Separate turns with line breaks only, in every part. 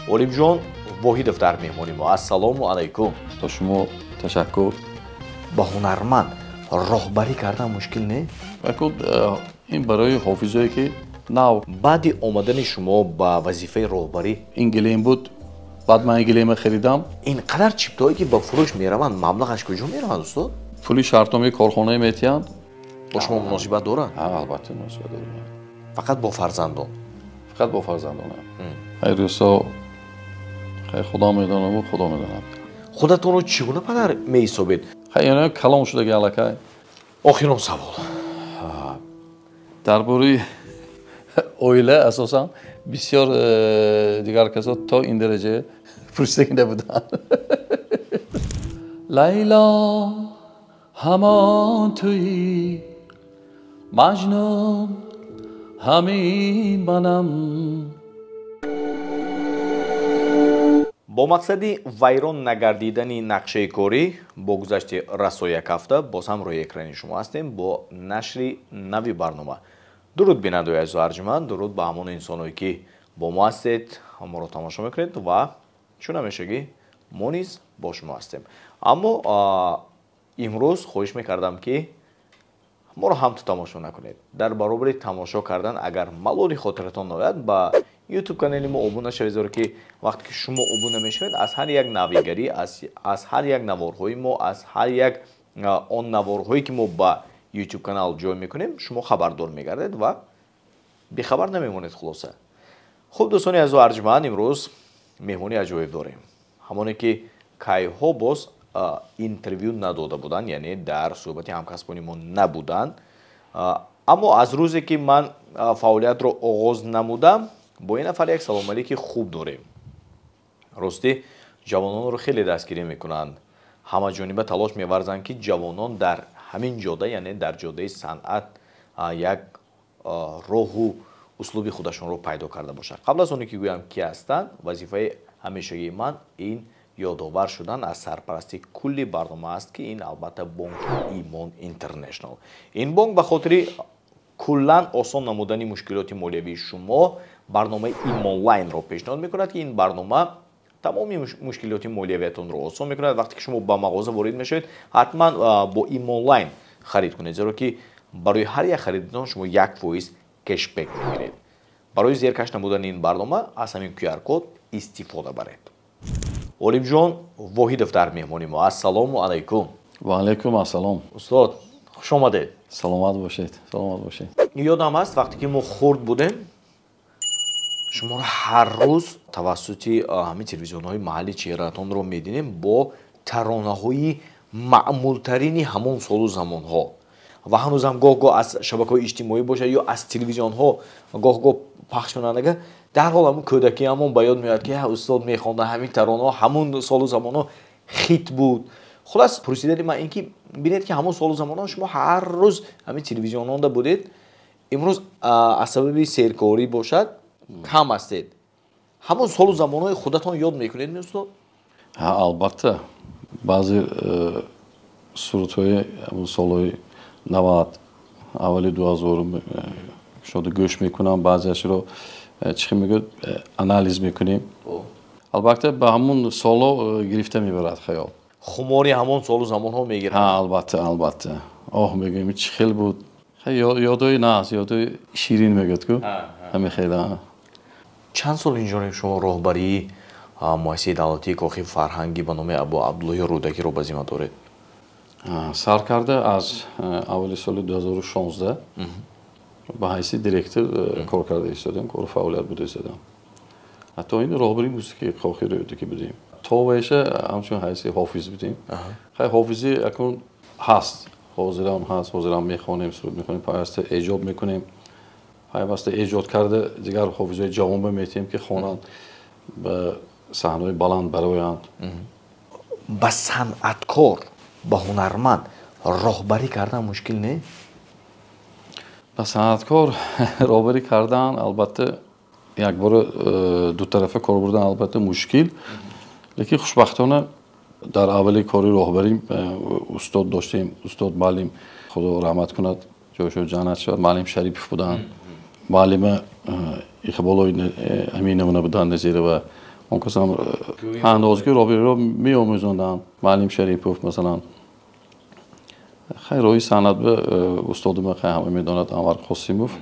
олимҷон воҳидов дар меҳмони мо. Ассалому алайкум.
То шумо ташаккур.
Ба ҳунарманд роҳбарӣ кардан мушкил не?
ин барои ҳофизое ки нав
баъди омадани шумо ба вазифаи роҳбарӣ
ин гилем буд, баъд ман ин гилема херидам.
инқадар чиптое ки ба фурӯш мераванд, маблағаш куҷо мераванд устод?
Пули шартномаи корхонае метиҳанд.
Бо шумо муносибат доранд?
Албатта муносибат доранд.
Фақат бо фарзандон?
Фақат бо фарзандонам. рӯзо худо медонам, худо медонад.
худатонро чӣ гуна падар меҳисобед?
яъне калон шудаги аллакай.
охирон савол.
дар бораи оила асосан бисёр дигар касо то ин дараҷа пурсида набуданд. лайло ҳамон туи маҷнун ҳамин манам.
бо мақсади вайрон нагардидани нақшаи корӣ бо гузашти расо як ҳафта боз ҳам рӯи экрани шумо ҳастем бо нашри нави барнома. дуруд бинандои азизу арҷуманд, дуруд ба ҳамон инсоное ки бо мо ҳастед, моро тамошо мекунед ва чун ҳамешагӣ мо низ бо шумо ҳастем. Аммо имрӯз хоҳиш мекардам ки моро ҳам тамошо накунед. дар баробари тамошо кардан агар малоли хотиратон ояд ба YouTube канали мо обуна шавед, зеро ки вақте ки шумо обуна мешавед аз ҳар як навигарӣ, аз ҳар як наворҳои мо, аз ҳар як он наворҳое ки мо ба YouTube канал ҷой мекунем, шумо хабардор мегардед ва бехабар намемонед хулоса. хуб дӯстони азизу арҷуманд, имрӯз меҳмони аҷоиб дорем. ҳамоне ки кайҳо боз интервю надода буданд, яъне дар суҳбати ҳамкасбони мо набуданд, аммо аз рӯзе ки ман фаъолиятро оғоз намудам, бо ин нафар як саломалики хуб дорем. рости ҷавононро хеле дастгирӣ мекунанд, ҳамаҷониба талош меварзанд ки ҷавонон дар ҳамин ҷода, яъне дар ҷодаи санъат як роҳу услуби худашонро пайдо карда бошанд. қабл аз оне ки гӯям ки ҳастанд, вазифаи ҳамешагии ман ин ёдовар шудан аз сарпарасти кулли барнома аст ки ин албатта бонки Имон Интернешнал. Ин бонк ба хотири куллан осон намудани мушкилоти молиявии шумо барномаи Имонлайнро пешниҳод мекунад ки ин барнома тамоми мушкилоти молиявиятонро осон мекунад. вақте ки шумо ба мағоза ворид мешавед, ҳатман бо Имонлайн харид кунед, зеро ки барои ҳар як харидтон шумо 1% кешбек мегиред. барои зеркаш намудани ин барнома аз ҳамин QR код истифода баред. олимҷон воҳидов дар меҳмони мо. Ассалому алайкум.
ва алайкум ассалом.
устод хуш омадед.
саломат бошед, саломат бошед.
ёдам аст вақте ки мо хурд будем, шуморо ҳар рӯз тавассути ҳамин телевизионҳои маҳалли чеҳратонро медидем бо таронаҳои маъмултарини ҳамон солу замонҳо ва ҳанӯзам гоҳ-гоҳ аз шабакаҳои иҷтимоӣ бошад ё аз телевизионҳо гоҳ-гоҳ пахш шунандага дарҳол ҳамун кӯдаки ҳамон ба ёд меояд ки устод мехонда ҳамин таронаҳо ҳамон солу замонҳо хит буд. хулас пурсидани ман ин ки бинед ки ҳамон солу замонҳо шумо ҳар рӯз ҳамин телевизионҳода будед, имрӯз аз сабаби серкорӣ бошад кам ҳастед. ҳамон солу замонҳои худатон ёд мекунед устод?
албатта баъзе сурутҳои ҳамон солҳои 90 аввали 2000 шода гӯш мекунам, баъзеашро чӣ мегӯяд анализ мекунем. албатта ба ҳамон солҳо гирифта мебарад хаёл.
хумори ҳамон солу замонҳо мегирад.
албатта мегӯем чӣ хел буд. ёдои нааст, ёдои ширин мегӯяд ку ҳамин хела.
чанд сол инҷониб шумо роҳбарии муассисаи давлатии кохи фарҳанги ба номи Абу Абдуллоҳи Рӯдакиро ба зимма доред?
сар карда аз аввали соли 2016 ба ҳайси директор кор карда истодам, кору фаъолият буда истодам. ҳатто ин роҳбари мусиқии кохи Рӯдаки будем. то вайша ҳамчун ҳайси ҳофиз будем. хай ҳофизӣ акун ҳаст, ҳозирам мехонем, суруд мекунем, пайваста эҷод мекунем. пайваста эҷод карда дигар ҳофизои ҷавонба метиҳем ки хонанд ба саҳнаҳои баланд бароянд.
ба санъаткор, ба ҳунарманд роҳбарӣ кардан мушкил не?
ба санъаткор роҳбарӣ кардан албатта якбора дутарафа кор бурдан албатта мушкил, лекин хушбахтона дар аввали кори роҳбарӣ устод доштем, устод маълим худо раҳмат кунад, ҷойшо ҷаннат шавад, маълим Шарипов буданд, маълима Иқболои Аминова буданд Назирова, اون کسان هندازگی روبری رو می آموزوندن معلم شریپوف مثلا خیلی روی سند به استاد خیلی همه میداند انور قاسیموف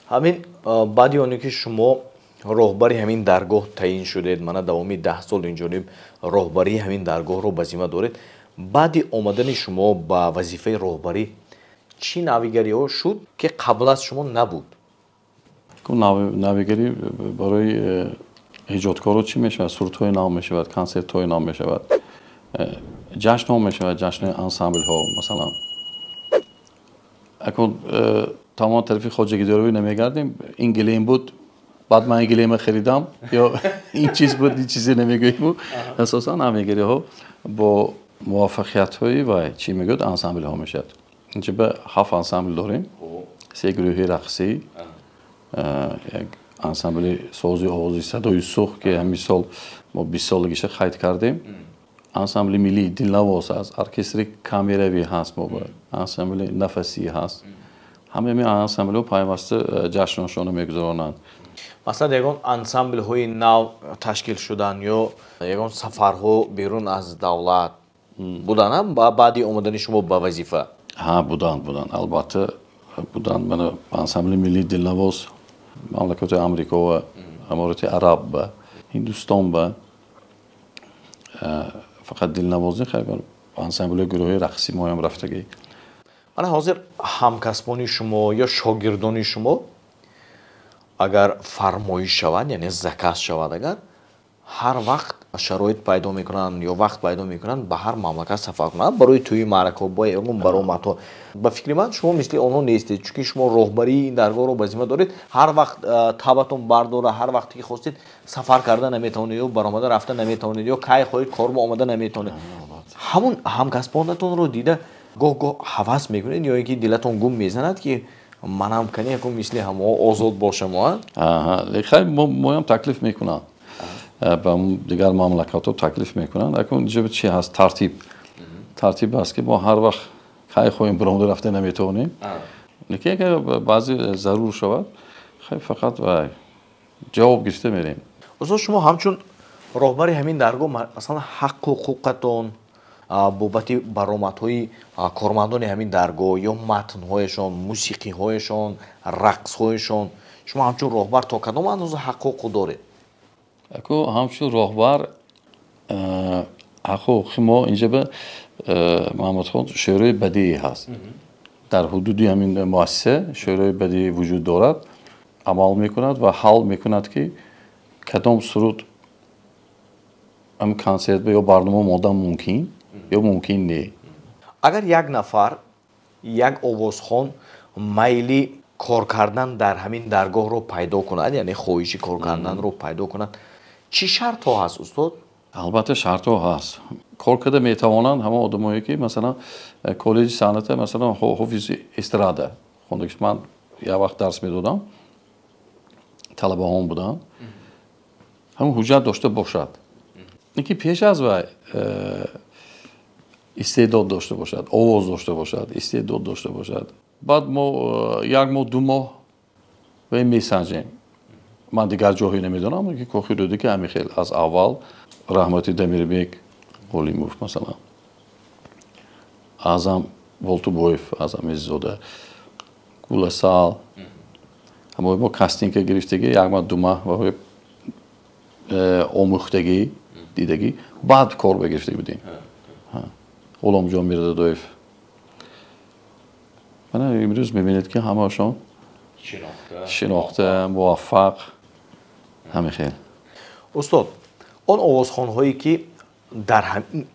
همین بعدی اونی که شما راهبری همین درگاه تعیین شدید من دوامی 10 سال اینجوری راهبری همین درگاه رو بزیمه دارید بعدی آمدن شما با وظیفه راهبری چی نویگری ها شد که قبل از شما نبود
نویگری برای ایجادکارا چی میشه سورتوی نام میشه کنسرت‌های نام میشه جشن ها میشه جشن انسامبل ها مثلا اکن تمام طرفی خواجگی داروی نمیگردیم این گلیم بود بعد من این گلیم خریدم یا این چیز بود این چیزی نمیگویم اساسا نویگری ها با موفقیت های و چی میگوید انسامبل ها میشه اینجا به 7 انسامبل داریم 3 گروه رقصی یک انسامبل سازی آوازی صدای سرخ که همین سال ما 20 سالگیش خرید کردیم انسامبل ملی دلنواز است ارکستر کامیروی هست ما انسامبل نفسی هست همه می انسامبل ها پیوسته جشنشون میگذرانند
مثلا یگان انسامبل های نو تشکیل شدن یا یگان سفرها بیرون از دولت بودن بعدی اومدن شما به وظیفه
ها بودن البته بودن من انسامبل ملی دلنواز مملکت امریکا و امارات عرب و هندوستان و فقط دلنوازی خیلی انسامبل گروه رقصی ما هم رفتگی
من حاضر همکسبانی شما یا شاگردانی شما اگر فرمایش شود یعنی زکست شود اگر هر وقت شرایط پیدا میکنن یا وقت پیدا میکنن به هر مملکت سفر کنن برای توی معرکه با اون برآمدها با فکر من شما مثل اونها نیستید چون شما راهبری این درگاه رو بزیمه دارید هر وقت تابتون برداره هر وقتی که خواستید سفر کردن نمیتونید و برآمده رفتن نمیتونید یا کی خواهید کار با آمده نمیتونید همون همکسبانتون رو دیده گاه هوس میکنید یا اینکه دلتون گم میزند که منم کنی یکم مثل همه آزاد باشم
خیلی ما هم تکلیف میکنن با دیگر مملکات رو تکلیف میکنن اکنون اینجا چی هست ترتیب هست که ما هر وقت خیلی خواهیم برامده رفته نمیتونیم نکه اگر بعضی ضرور شود خیلی فقط جواب گرفته میریم
استاد شما همچون راهبر همین درگاه مثلا حق و حقوقتون بابت برآمدهای کارمندان همین درگاه یا متنهایشان موسیقی هایشان رقص هایشان شما همچون راهبر تا کدام اندازه حقوق دارید
اکو همچون راهبر حقوق ما اینجا به محمد خان شورای بدیعی هست در حدود همین مؤسسه شورای بدیعی وجود دارد عمل میکند و حل میکند که کدام صورت هم کنسرت یا برنامه مادام ممکن یا ممکن نه
اگر یک نفر یک آوازخوان میلی کار کردن در همین درگاه رو پیدا کند یعنی خواهشی کار کردن رو پیدا کند چی شرط ها هست استاد؟
البته شرط ها هست کار کرده میتوانند همه آدمایی که مثلا کالج صنعت مثلا حافظ استراده خوندگیش من یک وقت درس میدادم طلبه هم بودن همون حجت داشته باشد اینکه پیش از وی استعداد داشته باشد آواز داشته باشد استعداد داشته باشد بعد ما یک ماه دو ماه و این میسنجیم من دیگر جایی نمیدونم که کوخی رو که همین خیلی از اول رحمتی دمیربک قلیموف مثلا اعظم ولتوبویف اعظم عزیزاده گلسال همه با کاستینگ که گرفتگی یک ماه دو ماه و آموختگی دیدگی بعد کار بگرفته بودیم غلام جان میردادویف من امروز میبینید که همه هاشون شناخته موفق همین خیلی
استاد اون آوازخوان هایی که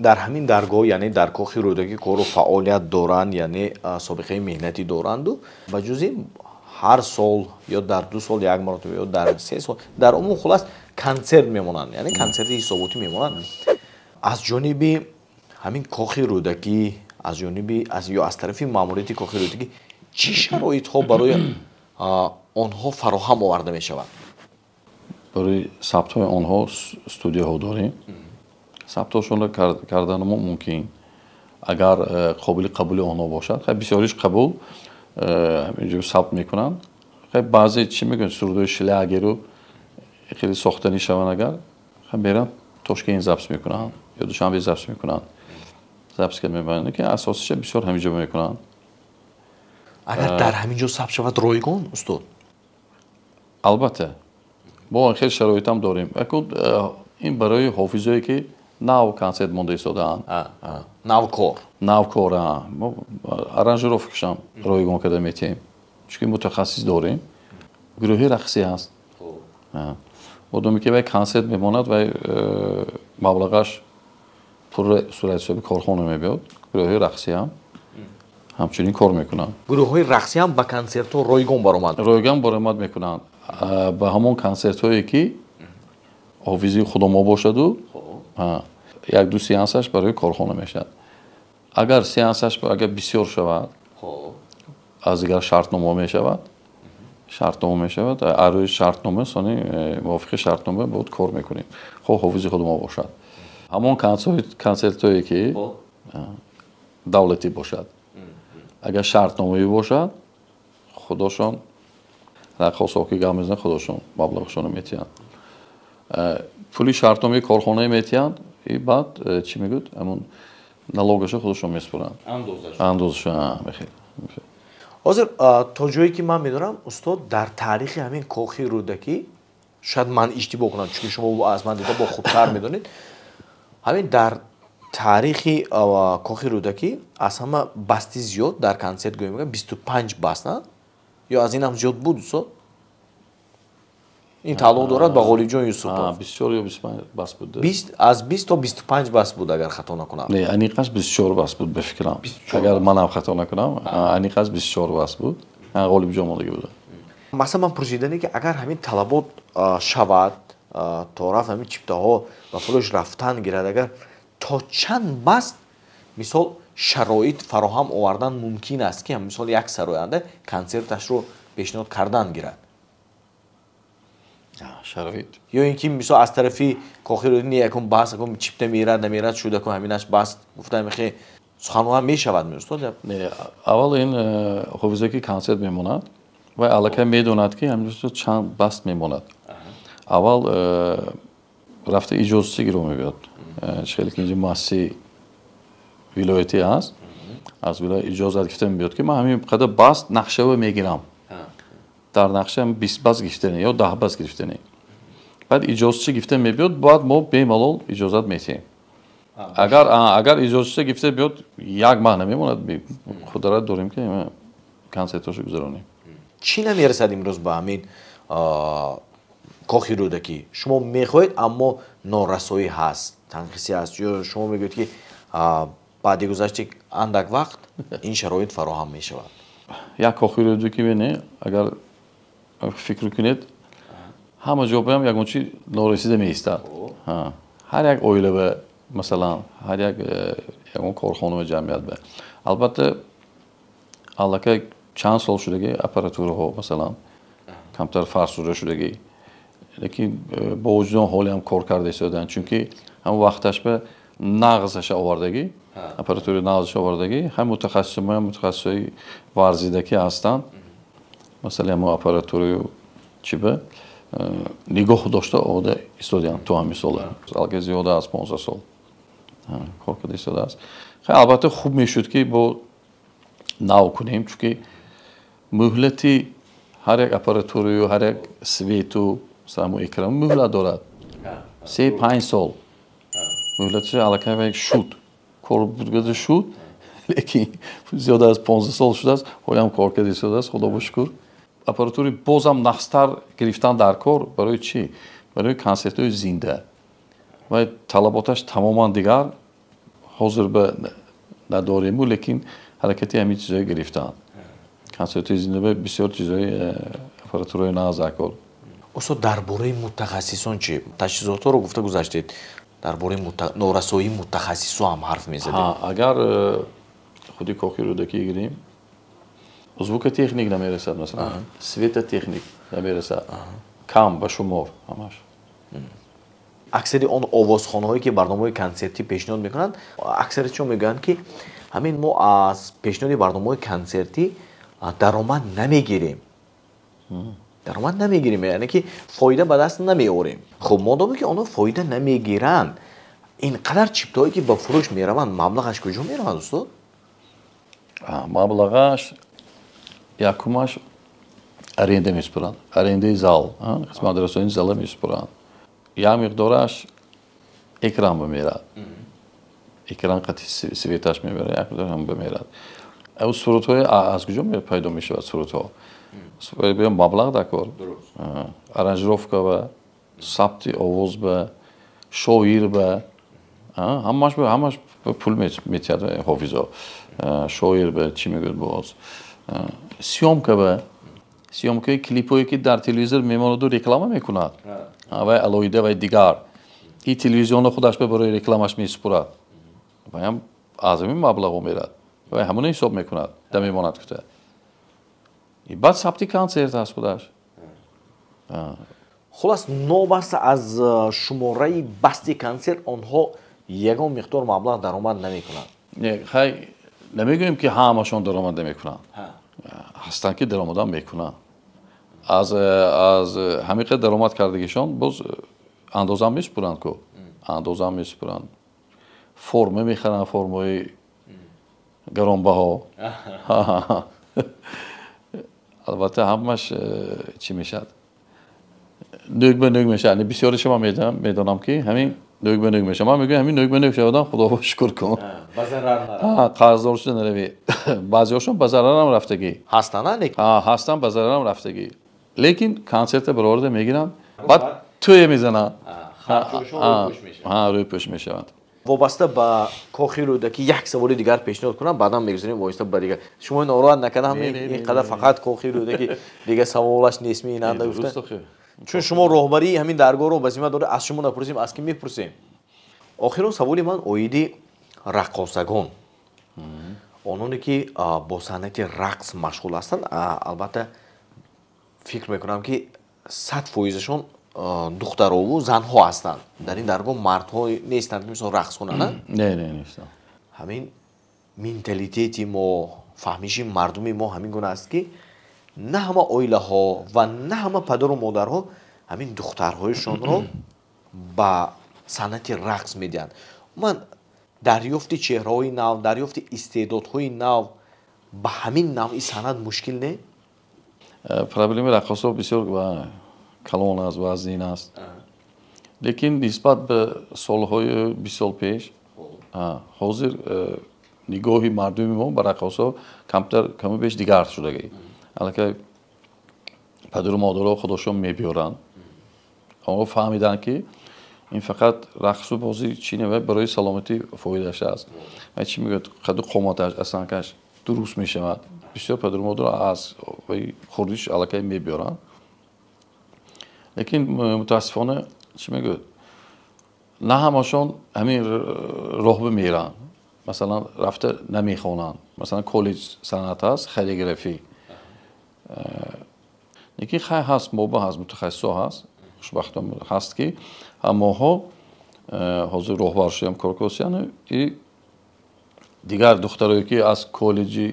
در همین درگاه یعنی در کاخ رودکی کار و فعالیت دارند یعنی سابقه مهنتی دارند و بجز این هر سال یا در 2 سال یک مرتبه یا در 3 سال در عموم خلاص کنسرت میمونن یعنی کنسرت حساباتی میمونن از جانب همین کاخ رودکی از جانب از طرف ماموریت کاخ رودکی چی شرایط ها برای آنها فراهم آورده می شود؟
برای ثبت های آنها استودیو ها داریم ثبت هاشون کردن ما ممکن اگر قابل قبول آنها باشد خیلی بسیاریش قبول همینجور ثبت میکنن خیلی بعضی چی میگن سرودای شلگر رو خیلی ساختنی شون اگر میرن تشکیل ضبط میکنن یا دوشنبه ضبط میکنن ضبط که میبرن که اساسش بسیار همینجا میکنن.
اگر در همینجا ثبت شود رایگان استاد؟
البته با خیلی شرایط هم داریم. این برای حافظایی که نو کنسرت مونده ایستادن، نو کار ما آرنژировکش هم رایگان کرده میتیم چون متخصص داریم. گروهی رقصی هست بودمی که باید کنسرت میماند و مبلغش پر صورت حسابی کارخانه میبید. گروهی رقصی هم همچنین کار میکنن.
گروه‌های رقصی هم با کنسرت ها رایگان
برآمد میکنن به همون کنسرت هایی که حافظی خدا ما باشد و یک دو سیانسش برای کارخانه میشد. اگر سیانسش اگر بسیار شود از اگر شرطنامه میشود روی شرطنامه سانی موافق شرطنامه بود کار میکنیم. خب حافظی خود ما باشد. همون کنسرت هایی که دولتی باشد اگر شرطنامه باشد خودشون رقاصا که گام میزنن خودشون مبلغشون میتیان پولی شرطنامه کارخانه میتیان بعد چی میگوید همون نالوگش خودشون میسپرن اندازش میخواد.
حاضر تا جایی که من میدونم استاد در تاریخ همین کاخی رودکی شاید من اشتباه کنم چون شما از من دیده با خودتر میدونید همین در تاریخ کاخی رودکی از همه بستی زیاد در کنسرت گویی میگن 25 بست نه یا از این هم زیاد بود استاد؟ این تعلق دارد با غالب جان یوسفوف.
24 یا 25 بس بود.
از 20 تا 25 بس بود اگر خطا نکنم.
نه انیقش 24 بس بود بفکرم. اگر منم خطا نکنم انیقش 24 بس بود. غالب جان مالگی بود.
مثلا من پرسیدنی که اگر همین طلبات شود تا رفت همین چپته ها و پولش رفتن گیرد اگر تا چند بس مثال شرایط فراهم آوردن ممکن است که مثال یک سراینده کنسرتش رو پیشنهاد کردن گیرد
شرایط
یا اینکه مثلا از طرفی کاخی رو یکم بحث کنم چپته میرد نمیرد شده که همینش بس گفتم میخوای سخنرانی هم میشود میرستاد.
نه اول این حافظه که کنسرت میموند و علاقه میدوند که همینجور چند بس میموند. اول رفته اجازه گیرو میبید خیلی که اینجا مؤسسه ولایتی هست از ولایت اجازه گرفته میبید که من همین قدر بس نقشه رو میگیرم در نقشه هم 20 بس گرفتنی یا 10 بس گرفتنی بعد اجازه گرفته میبید بعد ما بیمالال اجازت میتیم اگر اجازه گرفته بیاد یک ماه نمیموند خود را داریم که کنسرتاشو گذرونیم.
چی نمیرسد امروز به همین کاخی رودکی شما میخواید اما نارسایی هست تنقیصی هست یا شما میگوید که بعد گذشته اندک وقت این شرایط فراهم میشود؟
یک کاخی رودکی بینه اگر فکر کنید همه جا هم یک چیز نارسیده میستد. هر یک اویله به مثلا هر یک کارخانه جمعیت به البته علاقه چند سال شدگی اپاراتورها مثلا کمتر فرسوده شدگی لیکن با وجود حالی هم کار کرده شدن چون که هم وقتش به نقضش آوردگی اپاراتور نقضش آوردگی هم متخصصی ورزیدگی هستند مثلا ما اپاراتور چی به نگاه داشته آورده استودیان تو همین سال سالگه زیاده از 15 سال کار کرده شده است. خیلی البته خوب میشد که با نو کنیم چون که مهلتی هر یک اپاراتوری و هر یک سویتو سامو اکرام مهلت دارد 3-5 سال مهلتش علاقه به یک شد کار بود شد لیکن زیاده از 15 سال شده است هم کار کرده شده است خدا بشکر. اپاراتوری بازم نقصتر گرفتن در کار برای چی؟ برای کنسرت های زنده و طلباتش تماما دیگر حاضر به نداریم لیکن حرکتی همین چیزایی گرفتن کنسرت های زنده به بسیار چیزای اپاراتورهای نازکار.
استاد درباره متخصصان چی؟ تجهیزات رو گفته گذاشتید درباره نارسایی متخصصا هم حرف میزدید.
اگر خودی کاخی رودکی گیریم звука تکنیک نمیرسد مثلا سویت تکنیک نمیرسد کم به شمار همش.
اکثری آن آوازخوان‌هایی که برنامه‌های کنسرتی پیشنهاد میکنند اکثرشون میگن که همین ما از پیشنهاد برنامه‌های کنسرتی درآمد نمیگیریم یعنی که فایده به دست نمیاریم خب مادامی که اونا فایده نمیگیرن اینقدر چیپتایی که با فروش میروند مبلغش کجا میروند استاد؟
مبلغش یکمش аренда میسپرند арендаи зал қисматрасони зала میسپرند یک مقدارش اکران بمیرد اکران قطعی سویتش میبره یک مقدار هم بمیرد او صورت های از کجا پیدا میشه صورت ها بیام مبلغ دکار ارنجروفکا و ثبت آواز به شاعر به همش پول میتید حافظا شاعر به چی میگوید باز سیومکا به سیومکای کلیپایی که در تلویزیون میماند و رکلام میکند و علایده و دیگر این تلویزیون خودش به برای رکلامش میسپرد و هم عظیمی مبلغ میرد و همون حساب میکند میماند کته بعد ثبت کنسرت هست خودش
خلاص نوبسته از شماره بستی کنسرت آنها یگان مقدار مبلغ درآمد نمیکنند
نه خیلی نمیگوییم که همشون درآمد نمیکنند هستن که درآمد هم میکنند از همین قدر درآمد کردگیشان باز اندازه هم میسپرند که اندازه هم میسپرند فرمه میخرن فرمای گرانبها البته همش چی میشد نوک به نوک میشه یعنی بسیاری شما میدونم که همین نوک به نوک میشه من میگم همین نوک به نوک شدن خدا رو شکر کن قرضدار شده نروی بعضیاشون به ضرر هم رفتگی هستن به ضرر هم رفتگی لیکن کنسرت برآورده میگیرن بعد توی میزنن روی پوش میشوند
وابسته به کاخی رودکی یک سوال دیگر پیشنهاد کنم بعدا میگذاریم وایسته به دیگه شما ناراحت نکنم اینقدر فقط کاخی رودکی دیگه سوالش نیست می اینا گفته چون شما راهبری همین درگاه رو وظیفه داره از شما نپرسیم از کی میپرسیم آخرین سوالی من اویدی رقاصگان اونانی که با صنعت رقص مشغول هستن البته فکر میکنم که 100%شون دخترها و زنها هستند در این درگاه مردها نیستند که مثلا رقص کنن
نه نیستن
همین منتالیتی ما فهمیش مردمی ما همین گونه است که نه همه عائله ها و نه همه پدر و مادرها همین دخترهایشان رو با صنعت رقص میدن من دریافت چهره‌های نو دریافت استعدادهای نو با همین نوع صنعت مشکل نه
پرابلم رقاصا بسیار کلان است و وزین است لیکن نسبت به سالهای 20 سال پیش حاضر نگاهی مردمی ما به رقاصا کم بیش دیگر شده البته پدر و مادرها خودشون میبیارن اما فهمیدن که این فقط رقص و بازی چینه و برای سلامتی فایدهش است و چی میگه قد قامتش اصلا کش درست میشود بسیار پدر و مادر از خوردیش البته میبیارن لیکن متاسفانه چی میگه نه همشون همین راه میرن مثلا رفته نمیخونن مثلا کالج صنعت هست خریگرافی یکی خیلی هست موبا هست متخصص هست خوشبختانه هست که ماها حاضر راهبر شدیم کارکاسیان دیگر دخترایی که از کالج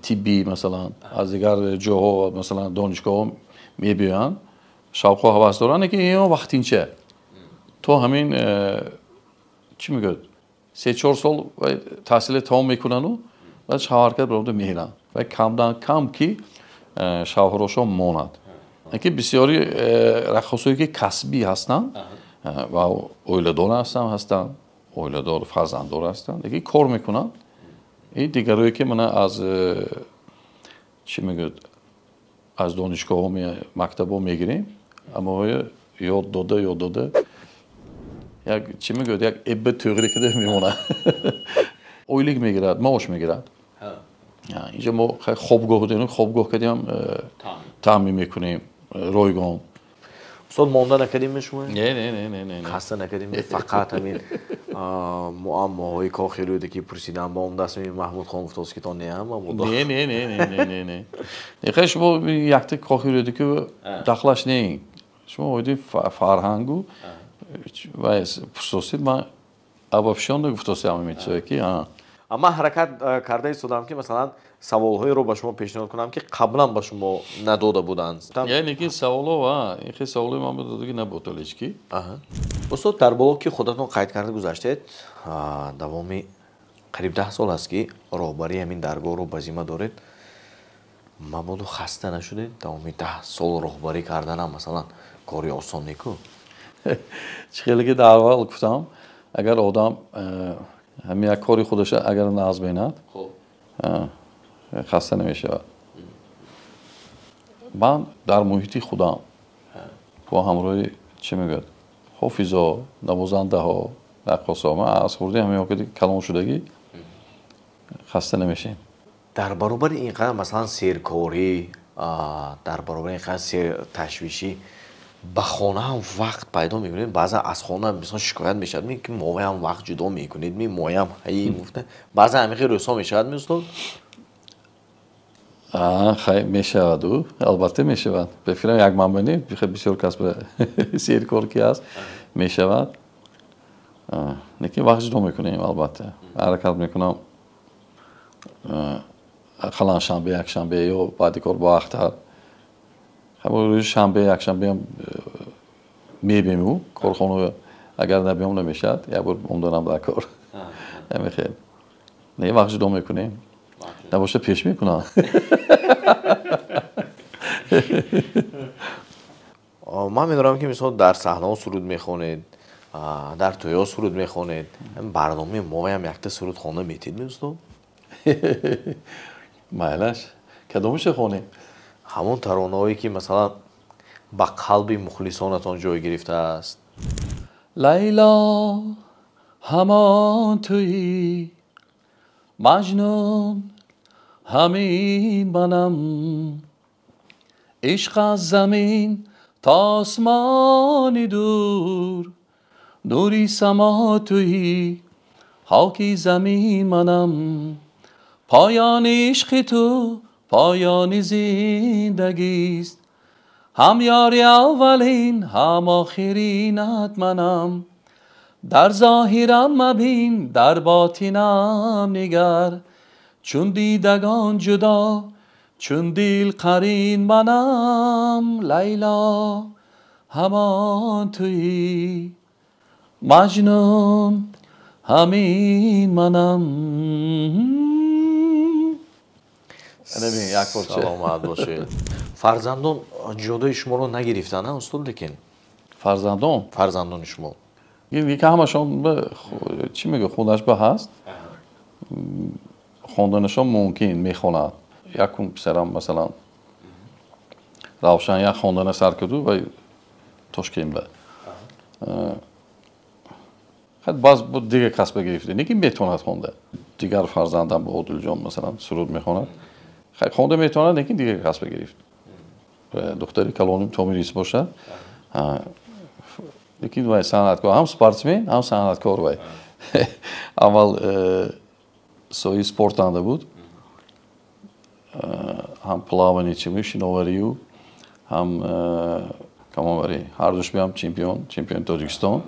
طبی مثلا از دیگر جاها مثلا دانشگاه میبیان شوق و هوس دارن که این وقت اینچه تو همین چی میگه 3-4 سال تحصیل تمام میکنن و بعد شوهرکت برام میرن و کم که شوهرشون ماند اینکه بسیاری رقاصایی که کسبی هستن و اویله‌دار هستن اویله‌دار فرزنددار هستن دیگه کار میکنن این دیگرایی که من از چی میگه از دانشگاه و مکتب ها میگیریم اما یاد داده یک چی میگه یک ابه تغییری کده میمونه اویلیگ میگیرد معاش میگیرد اینجا ما خوابگاه داریم خوابگاه کدیم تامین میکنیم رایگان
استاد مانده نکردیم شما
نه
خسته نکردیم فقط همین معماهای کاخی رودکی پرسیدم با اون دست محمود خان افتاس که تا نه هم
نه خیلی شما یک تک کاخی رودکی داخلش نه شما ویدی فرهنگو و پرسید من ابافشان گفتاسی هم میتونه که
اما حرکت کرده ایستادم که مثلا سوالهایی رو به شما پیشنهاد کنم که قبلا به شما نداده بودند.
یعنی که سوالا و این خیلی سوالی من بود که نبود هیچکی.
استاد در بلاک که خودتون قید کرده گذاشتید دوامی قریب 10 سال است که راهبری همین درگاه رو به ذمه دارید. مبادا خسته نشدید؟ دوامی 10 سال راهبری کردن هم مثلا کاری آسان نیست.
خیلی که در اول گفتم اگر آدم همین کاری خودش اگر ناز بیند خسته نمیشه. من در محیط خودم با همراه چی میگه حافظا نوازنده ها رقاصا من از خورده همین وقتی کلان شدگی خسته نمیشیم.
در برابر اینقدر مثلا سیرکاری در برابر اینقدر سیر تشویشی به خانه هم وقت پیدا میکنید؟ بعضا از خانه هم مثلا شکایت میشد میگه که موقع هم وقت جدا میکنید می موقع هم هی گفته بعضا همیشه روسا میشد میستاد.
خیلی میشود و البته میشود بفکرم یک منبعی بسیار کسب سیرکار کی است میشود نکی وقت جدا میکنیم البته حرکت میکنم خلان شنبه یک شنبه یا بعد کار با وقت روز شنبه یک شنبه هم میبینیم و کارخانه اگر نبیم نمیشد یک بار موندنم در کار نمیخیر نه وقت جدا میکنیم نباشه پیش میکنم.
من میدونم که مثلا در صحنه سرود میخونید در تویا سرود میخونید برنامه موقع هم یک سرود خانه میتید میستو؟
مایلش کدومش خونیم؟
همون ترانه‌هایی که مثلا با قلب مخلصانتان جای گرفته است.
لیلا همان تویی مجنون همین منم عشق از زمین تا آسمان دور نوری سما تویی خاکی زمین منم پایان عشق تو پایان زندگیست هم یاری اولین هم آخرینت منم در ظاهرم مبین در باطنم نگر چون دیدگان جدا چون دل قرین منم لیلا همان تویی مجنون همین منم.
سلامت باشید. فرزندان جدای شما رو نگرفتن نه استاد؟ لیکن فرزندان شما
یکی همشون چی میگه خودش به هست خوندنشون ممکن میخوند یکم پسرم مثلا روشن یک خوندن سر کردو و توشکیم به خیلی باز بود دیگه کسب گرفته نیکی میتوند خونده دیگر فرزندم به عادل جان مثلا سرود میخوند خیلی خونده میتوند نیکی دیگه کسب گرفت دختری کلانیم تومیریس باشه لیکن وای صنعتکار هم سپورتسمن هم صنعتکار وای اول سوی سپورت دانده بود هم پلاوانی چی شناوریو هم کاموری هر دوش بیام چمپیون تاجیکستان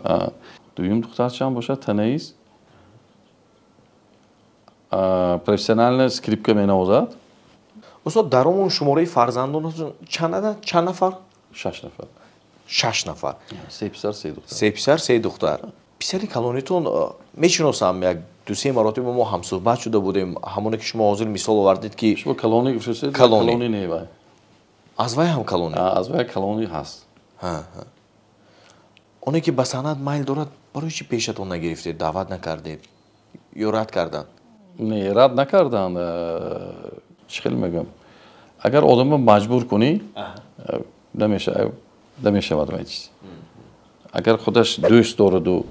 دویم دختر چند باشه تنیس پروفسیونال اسکریپت که مینوازد.
استاد در اون شماره فرزندانتون چند نفر؟
6 نفر.
6 نفر.
3 پسر 3 دختر.
3 پسر 3 دختر. پسری کلانیتون میشناسم یک دو سه مراتب ما هم صحبت شده بودیم همونی که شما حاضر مثال آوردید که
شما کلانی گفتید کلانی نه وای.
از وای هم کلانی.
از وای کلانی هست.
اونی که به سند مایل دارد برای چی پیشتون نگرفتید دعوت نکردید یا رد کردن؟
نه رد نکردن چخیل میگم اگر آدم مجبور کنی نمیشه ولی چیز اگر خودش دوست دارد و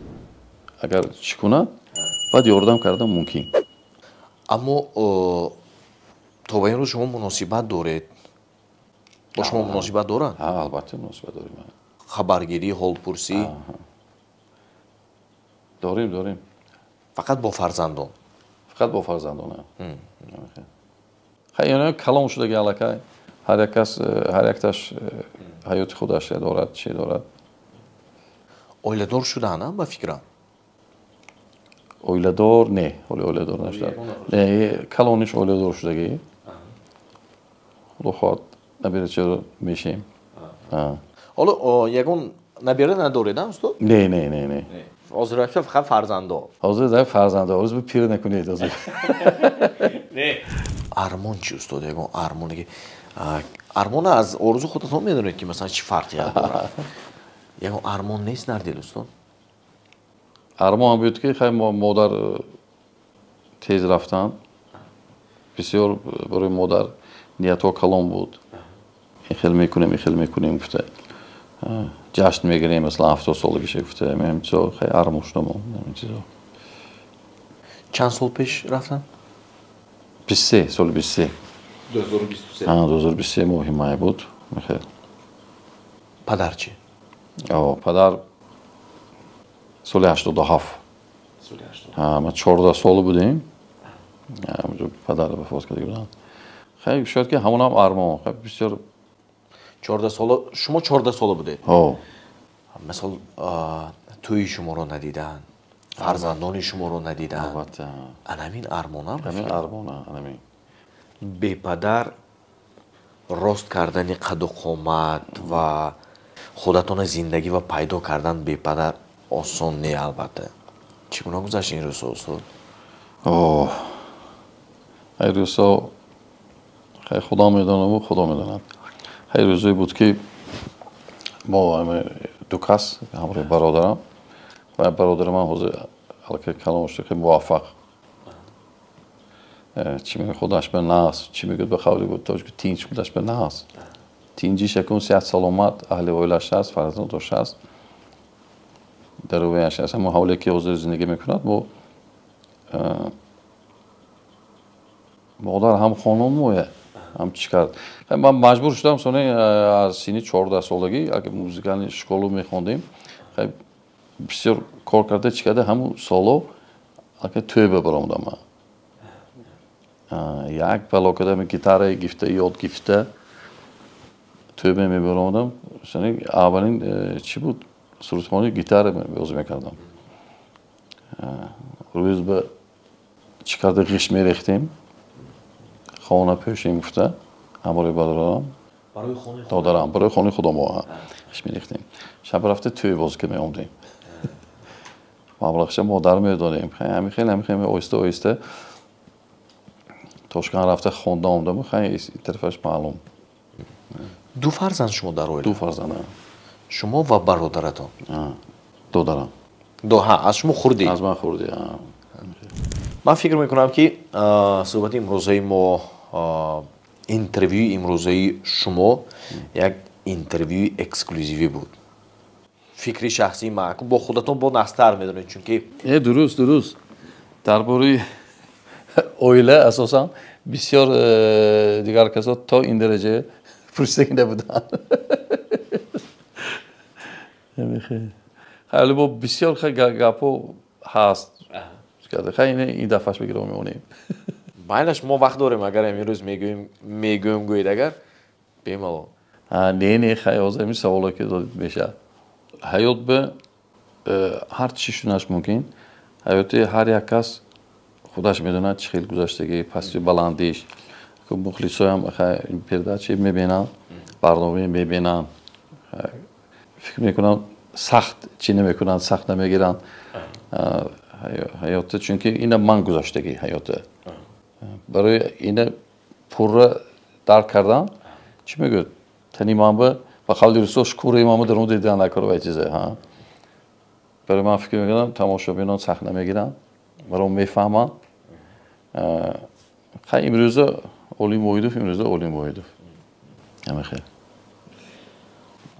اگر چی کنه بعد یاردم کردن ممکن.
اما تا به این روز شما مناسبت دارید؟ با شما مناسبت دارن؟
البته مناسبت داریم.
خبرگیری حالپرسی
داریم
فقط با فرزندان؟
فقط با فرزندان خیلی کلام شده که علاقه هر یک تاش حیات خودش دارد چی دارد.
اوله دار شده نه با فکرم؟
oilador ne, oilador nashtar. Ne, kalonish oilador shudagi. Xudo xohlab nabiracha meshim.
حالا یگون نبیره نداریدن استاد؟
نه.
از رفته فقط فرزنده.
حاضر در فرزنده آرزو به پیر نکنید حاضر.
نه. ارمان چی استاد یگون ارمانی که ارمان از آرزو خودتون میدونید که مثلا چی فرقی داره؟ یگون ارمان نیست نردیل استاد؟
ارمان بود که خیلی مادر تیز رفتن. بسیار برای مادر نیت‌ها کلام بود. خیلی میکنیم گفته. جشن میگیریم مثلا 70 سالگیش گفته. من چیزا خیلی ارمان شدم.
چند سال پیش رفتن؟
23 سال 23.
2023.
2023 ماه ماه بود. خیلی.
پدر چی؟
پدر سال 87.
سال 87.
ما 14 سال بودیم. پدر وفات کرده بودن. خیلی شاید که همون هم ارمان. خیلی بسیار
14 سال شما 14 سال بودید. مثلا توی شما رو ندیدن. فرزندان شما رو ندیدن.
البته.
همین ارمان هم.
همین ارمان همین.
به پدر راست کردن قد و قامت و خودتون زندگی و پیدا کردن به پدر آسان نه البته. چگونه گذشت این روزا استاد؟
این روزا خیلی خدا میدونه و خدا میدونه. خیلی روزایی بود که ما دو کس همراه برادرم و برادر من حوزه الکه کلامش خیلی موفق. چی میگه خودش به ناس، چی میگه به خالی بود تاج که تینج خودش به ناس. تینجی شکون صحت سلامت اهل ویلش هست، فرزندش هست. در ویش هست. اما حالی که حوزه زندگی میکند با مادر هم خانم مویه. هم چی کرد؟ من مجبور شدم سونه از سینی 14 سالگی اگه موزیکال شکلو میخوندیم خیلی بسیار کار کرده چی کرده همون سالو اگه توی ببرم من یک بلا کردم گیتار گیفته یاد گیفته توی میبرم سونه اولین چی بود سرودخوانی گیتار بازی میکردم روز به چی کرده غش میریختیم خانه پیشیم گفته همراه برادرم برای خانه خودم ما اش میریختیم شب رفته توی باز که میامدیم مبلغش مادر میدادیم خیلی آیسته تاشکن رفته خونده آمدم خیلی این طرفش معلوم
دو فرزند شما در اویل؟
دو فرزند
شما و برادرتون؟
دو دارم
از شما خوردی؟
از من خوردی
من فکر میکنم که صحبت امروزی ما اینترویو امروزی شما یک اینترویو اکسکلوزیوی بود فکری شخصی معکم با خودتون با نستر میدونید چون که
درست درباره اویله اساسا بسیار دیگر کسا تا این درجه پرسیده نبودن خیلی با بسیار خیلی گپو هست خیلی این دفعهش بگیرم میمونیم
بایدش ما وقت داریم اگر امروز میگویم گوید اگر بیمالو
نه خیلی آزمی سوالا که دادید میشه حیات به هر چی شونش ممکن حیات هر یک کس خودش میدونه چه خیلی گذشتگی پس بلندیش که مخلصای هم خیلی پرداچی میبینن برنامه میبینن فکر میکنم سخت چی نمیکنن سخت نمیگیرن حیات چون که این من گذشتگی حیات برای این پر درک کردن چی میگه تنی من و خالی رسوش کوره ما در اون دیدن نکرده و چیزه ها برای من فکر میکنم تماشابینان سخت نمیگیرن برای اون میفهمن خیلی امروزه اولی مویدوف همه خیلی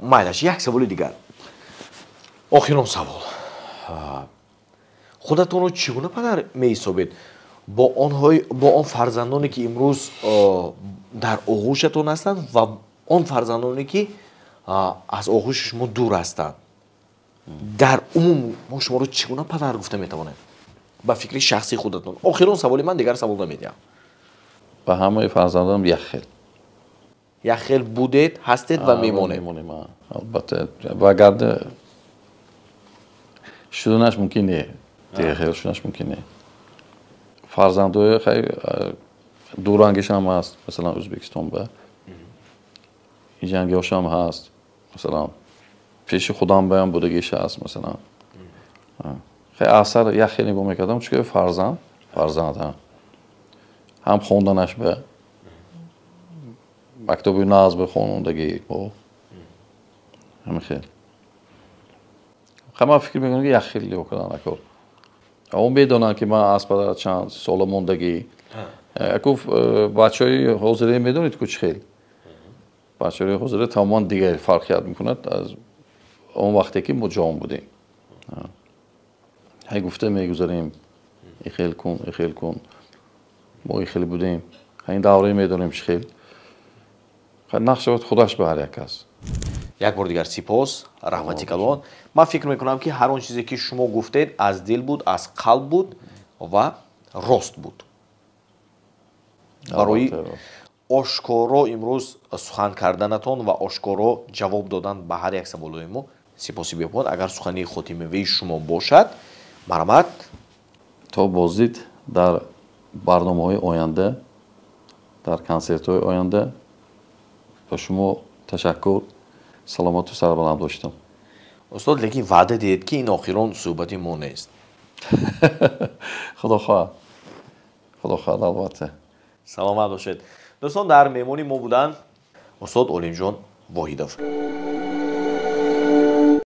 مایلش یک سوال دیگر آخرین سوال خودتون رو چگونه پدر میحسابید با آن فرزندانی که امروز در آغوشتون هستند و آن فرزندانی که از آغوش شما دور هستند در عموم ما شما رو چگونه پدر گفته میتوانید با فکر شخصی خودتون آخرین سوالی من دیگر سوال نمیدم
با همه فرزندانم
یک خیل بودید هستید و میمونید
البته و اگر شدنش ممکنه دیگه خیالشونش ممکنه فرزندای خیلی دورانگیش هم هست مثلا ازبکستان به این جنگیاش هم هست مثلا پیش خودم بیان بودگیش هست مثلا خیلی اثر یه خیلی با میکردم چون فرزند هم خوندنش به مکتوبی ناز به خوندگی با همین خیلی من فکر میکنم که یه خیلی بکنن اکر اون بدونن که من از چند سال موندگی اکو بچهای حوزه میدونید که خیلی بچهای حوزه تمام دیگه فرق میکند از اون وقتی که ما جوان بودیم هی گفته میگذاریم خیلی کن ما خیلی بودیم این دوره میدونیم خیلی نقش خودش به هر یک کس
یک بار دیگر سپاس رحمتی کلان من فکر میکنم که هر اون چیزی که شما گفتید از دل بود از قلب بود و راست بود برای آشکارا امروز سخن کردنتان و آشکارا جواب دادن به هر یک سوالای ما سپاسی بپاد اگر سخنی خاتمه‌ای شما باشد مرحمت
تا بازدید در برنامه‌های آینده در کنسرت‌های آینده با شما تشکر سلامت و سربلند داشتم
استاد لیکن وعده دید که این آخران صحبت ما نیست
خدا خواهد البته
سلامت باشید دوستان در مهمانی ما بودن استاد علیمجان واحدوف